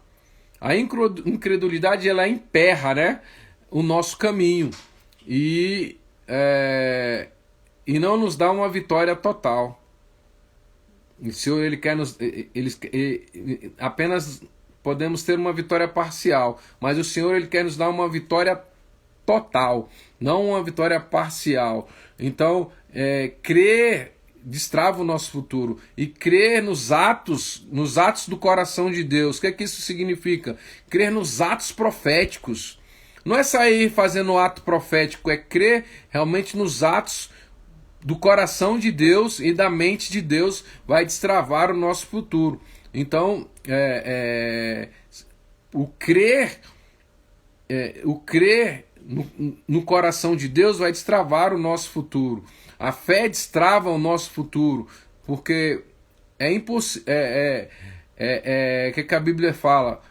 A incredulidade, ela emperra, né, o nosso caminho. E não nos dá uma vitória total. O Senhor, ele quer apenas podemos ter uma vitória parcial, mas o Senhor ele quer nos dar uma vitória total, não uma vitória parcial. Então, crer destrava o nosso futuro, e crer nos atos do coração de Deus. O que é que isso significa? Crer nos atos proféticos. Não é sair fazendo ato profético, é crer realmente nos atos do coração de Deus e da mente de Deus, vai destravar o nosso futuro. Então, o crer no coração de Deus vai destravar o nosso futuro. A fé destrava o nosso futuro, porque é impossível. Que a Bíblia fala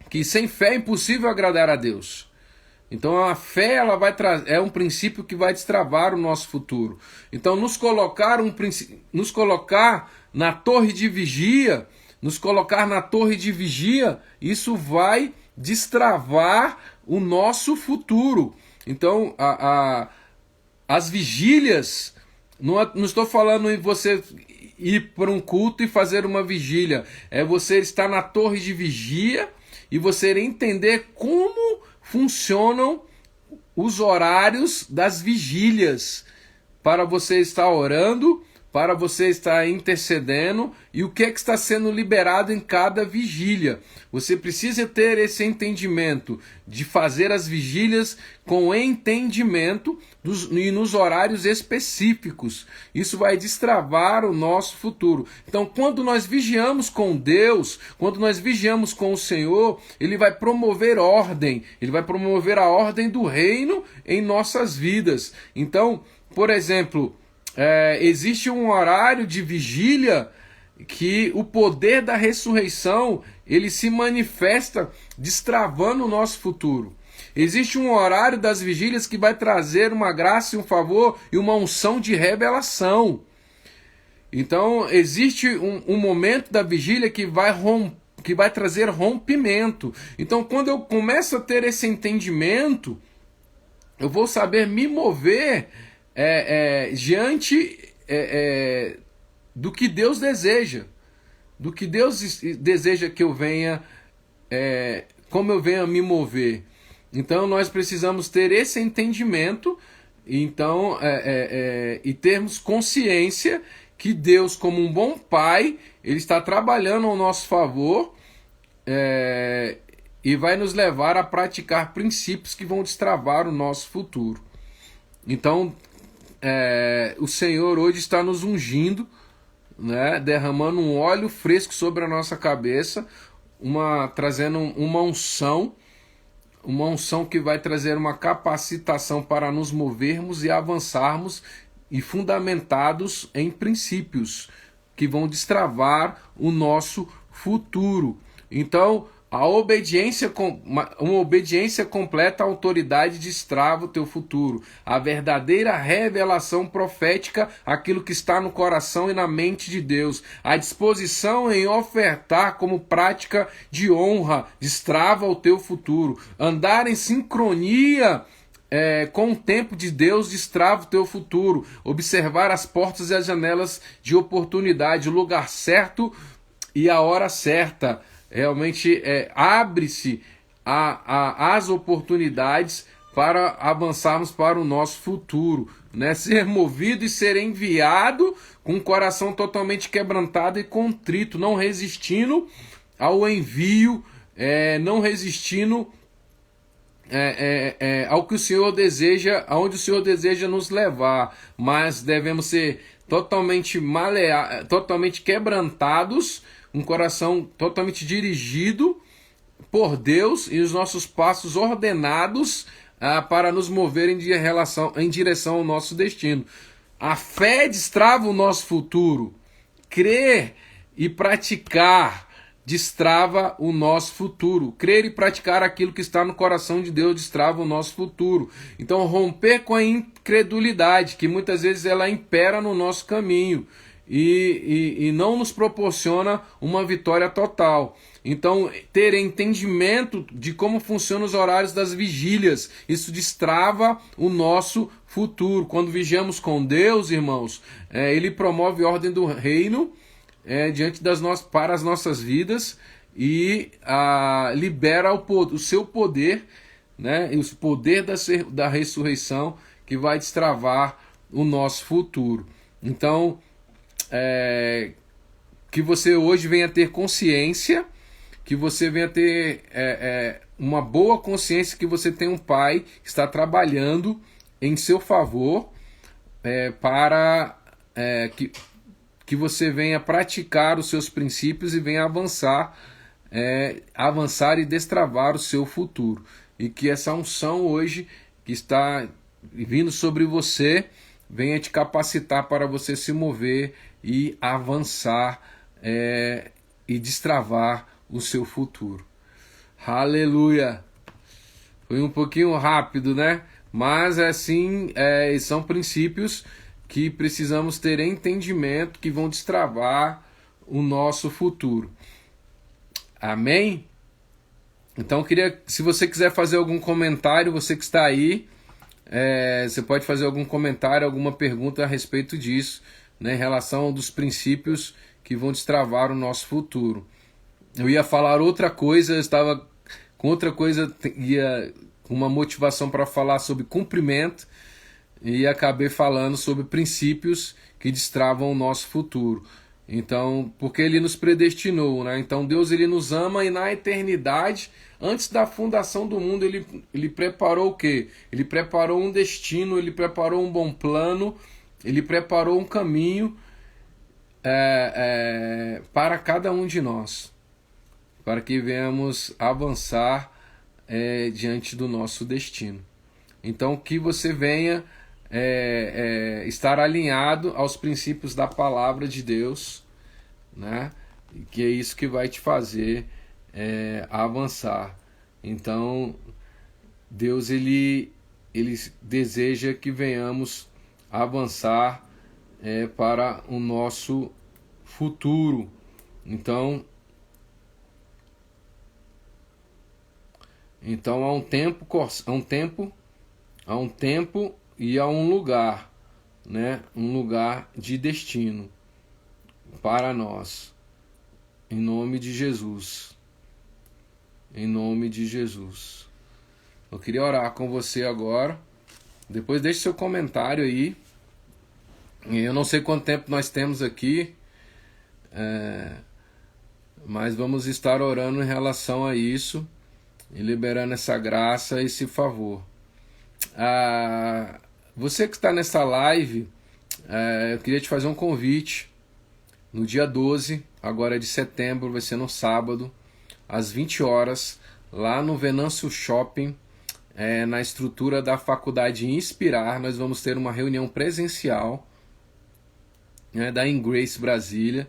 que sem fé é impossível agradar a Deus. Então a fé é um princípio que vai destravar o nosso futuro. Então nos colocar na torre de vigia, isso vai destravar o nosso futuro. Então as vigílias, não estou falando em você ir para um culto e fazer uma vigília, é você estar na torre de vigia e você entender como funcionam os horários das vigílias, para você estar orando, para você estar intercedendo, e o que está sendo liberado em cada vigília. Você precisa ter esse entendimento de fazer as vigílias com entendimento e nos horários específicos. Isso vai destravar o nosso futuro. Então, quando nós vigiamos com Deus, quando nós vigiamos com o Senhor, Ele vai promover ordem, Ele vai promover a ordem do reino em nossas vidas. Então, por exemplo, existe um horário de vigília que o poder da ressurreição ele se manifesta destravando o nosso futuro. Existe um horário das vigílias que vai trazer uma graça, um favor e uma unção de revelação. Então existe um momento da vigília que vai trazer rompimento. Então quando eu começo a ter esse entendimento, eu vou saber me mover diante do que Deus deseja. Do que Deus deseja que eu venha como eu venho a me mover. Então nós precisamos ter esse entendimento, então e termos consciência que Deus, como um bom pai, ele está trabalhando ao nosso favor, e vai nos levar a praticar princípios que vão destravar o nosso futuro. Então o Senhor hoje está nos ungindo, né, derramando um óleo fresco sobre a nossa cabeça, trazendo uma unção que vai trazer uma capacitação para nos movermos e avançarmos, e fundamentados em princípios que vão destravar o nosso futuro. Então, uma obediência completa à autoridade destrava o teu futuro. A verdadeira revelação profética, aquilo que está no coração e na mente de Deus. A disposição em ofertar como prática de honra destrava o teu futuro. Andar em sincronia com o tempo de Deus destrava o teu futuro. Observar as portas e as janelas de oportunidade, o lugar certo e a hora certa. Realmente abre-se as oportunidades para avançarmos para o nosso futuro, né? Ser movido e ser enviado com o coração totalmente quebrantado e contrito, não resistindo ao envio, não resistindo ao que o Senhor deseja, aonde o Senhor deseja nos levar, mas devemos ser totalmente totalmente quebrantados, um coração totalmente dirigido por Deus e os nossos passos ordenados para nos mover em direção ao nosso destino. A fé destrava o nosso futuro. Crer e praticar destrava o nosso futuro. Crer e praticar aquilo que está no coração de Deus destrava o nosso futuro. Então, romper com a incredulidade, que muitas vezes ela impera no nosso caminho e não nos proporciona uma vitória total. Então, ter entendimento de como funcionam os horários das vigílias, isso destrava o nosso futuro. Quando vigiamos com Deus, irmãos, Ele promove a ordem do reino diante para as nossas vidas e libera o seu poder, né, e o poder da ressurreição que vai destravar o nosso futuro. Então, que você hoje venha ter consciência, que você venha ter uma boa consciência que você tem um Pai que está trabalhando em seu favor para que você venha praticar os seus princípios e venha avançar e destravar o seu futuro. E que essa unção hoje que está vindo sobre você venha te capacitar para você se mover e avançar e destravar o seu futuro. Aleluia! Foi um pouquinho rápido, né? Mas assim, são princípios que precisamos ter entendimento, que vão destravar o nosso futuro. Amém? Então, se você quiser fazer algum comentário, você que está aí, você pode fazer algum comentário, alguma pergunta a respeito disso, né, em relação dos princípios que vão destravar o nosso futuro. Eu ia falar outra coisa, eu estava com outra coisa, com uma motivação para falar sobre cumprimento, e acabei falando sobre princípios que destravam o nosso futuro. Então, porque Ele nos predestinou, né? Então Deus ele nos ama, e na eternidade, antes da fundação do mundo, Ele preparou o quê? Ele preparou um destino, Ele preparou um bom plano, Ele preparou um caminho para cada um de nós, para que venhamos avançar diante do nosso destino. Então, que você venha estar alinhado aos princípios da palavra de Deus, né? Que é isso que vai te fazer avançar. Então, Deus ele deseja que venhamos avançar para o nosso futuro. Então há um tempo e há um lugar, né? Um lugar de destino para nós, em nome de Jesus. em nome de Jesus. Eu queria orar com você agora. Depois deixe seu comentário aí. Eu não sei quanto tempo nós temos aqui, mas vamos estar orando em relação a isso e liberando essa graça e esse favor. Você que está nessa live, eu queria te fazer um convite. No dia 12, agora de setembro, vai ser no sábado, às 20 horas, lá no Venâncio Shopping, na estrutura da Faculdade Inspirar. Nós vamos ter uma reunião presencial, da Emgrace Brasília,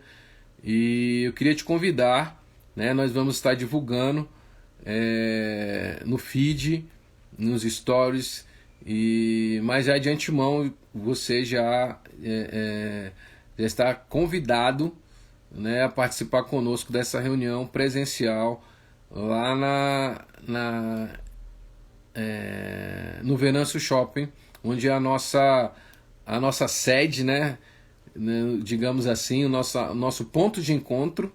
e eu queria te convidar, nós vamos estar divulgando no feed, nos stories, mas já de antemão você já está convidado, a participar conosco dessa reunião presencial lá no Venâncio Shopping, onde é a nossa sede, digamos assim, o nosso ponto de encontro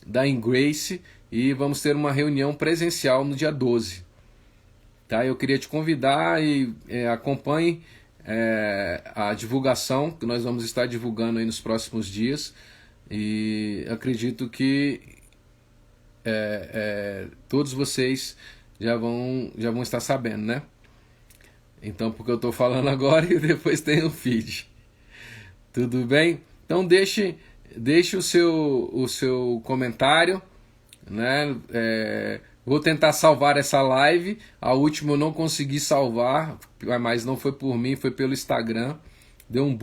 da Emgrace, e vamos ter uma reunião presencial no dia 12. Tá? Eu queria te convidar e acompanhe a divulgação que nós vamos estar divulgando aí nos próximos dias, e acredito que todos vocês já vão estar sabendo, né? Então, porque eu estou falando agora e depois tem o feed. Tudo bem? Então deixe o seu comentário, vou tentar salvar essa live. A última eu não consegui salvar, mas não foi por mim, foi pelo Instagram. Deu um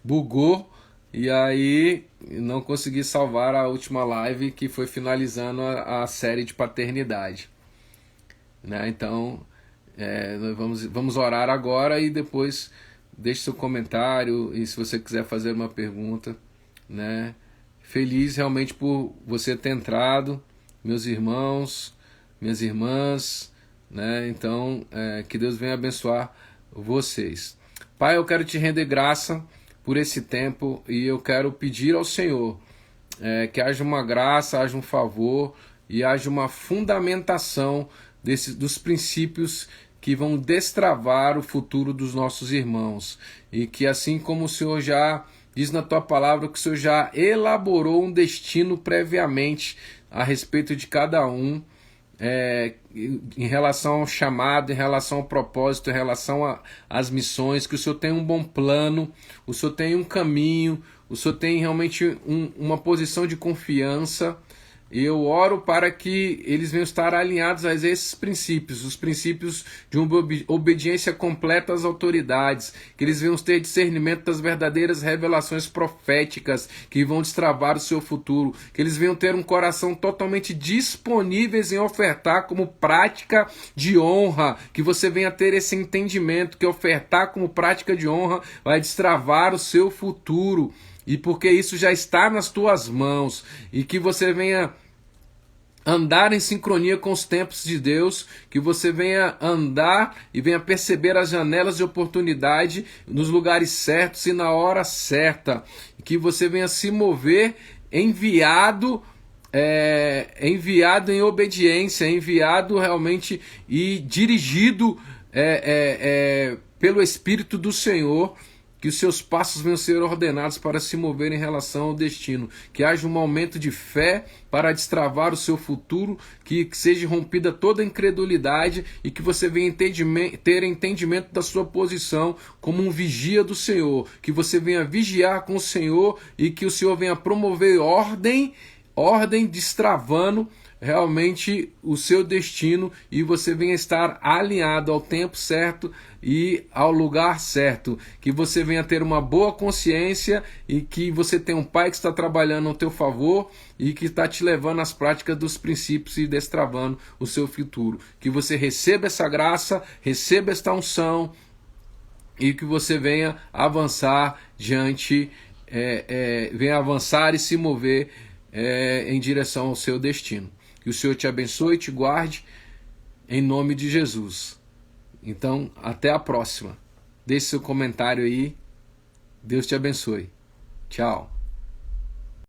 bugou, e aí não consegui salvar a última live, que foi finalizando a série de paternidade. Então, nós vamos orar agora, e depois deixe seu comentário, e se você quiser fazer uma pergunta, Feliz realmente por você ter entrado, meus irmãos, minhas irmãs, Então, que Deus venha abençoar vocês. Pai, eu quero te render graça por esse tempo, e eu quero pedir ao Senhor que haja uma graça, haja um favor e haja uma fundamentação dos princípios que vão destravar o futuro dos nossos irmãos, e que assim como o Senhor já diz na tua palavra, que o Senhor já elaborou um destino previamente a respeito de cada um, em relação ao chamado, em relação ao propósito, em relação às missões, que o Senhor tem um bom plano, o Senhor tem um caminho, o Senhor tem realmente uma posição de confiança. E eu oro para que eles venham estar alinhados a esses princípios, os princípios de uma obediência completa às autoridades, que eles venham ter discernimento das verdadeiras revelações proféticas que vão destravar o seu futuro, que eles venham ter um coração totalmente disponíveis em ofertar como prática de honra, que você venha ter esse entendimento que ofertar como prática de honra vai destravar o seu futuro. E porque isso já está nas tuas mãos, e que você venha andar em sincronia com os tempos de Deus, que você venha andar e venha perceber as janelas de oportunidade nos lugares certos e na hora certa, que você venha se mover enviado em obediência, enviado realmente e dirigido pelo Espírito do Senhor, que os seus passos venham ser ordenados para se mover em relação ao destino, que haja um aumento de fé para destravar o seu futuro, que seja rompida toda a incredulidade, e que você venha ter entendimento da sua posição como um vigia do Senhor, que você venha vigiar com o Senhor, e que o Senhor venha promover ordem destravando realmente o seu destino, e você venha estar alinhado ao tempo certo e ao lugar certo, que você venha ter uma boa consciência, e que você tenha um Pai que está trabalhando ao teu favor e que está te levando às práticas dos princípios e destravando o seu futuro, que você receba essa graça, receba esta unção, e que você venha avançar venha avançar e se mover em direção ao seu destino. Que o Senhor te abençoe e te guarde, em nome de Jesus. Então, até a próxima. Deixe seu comentário aí. Deus te abençoe. Tchau.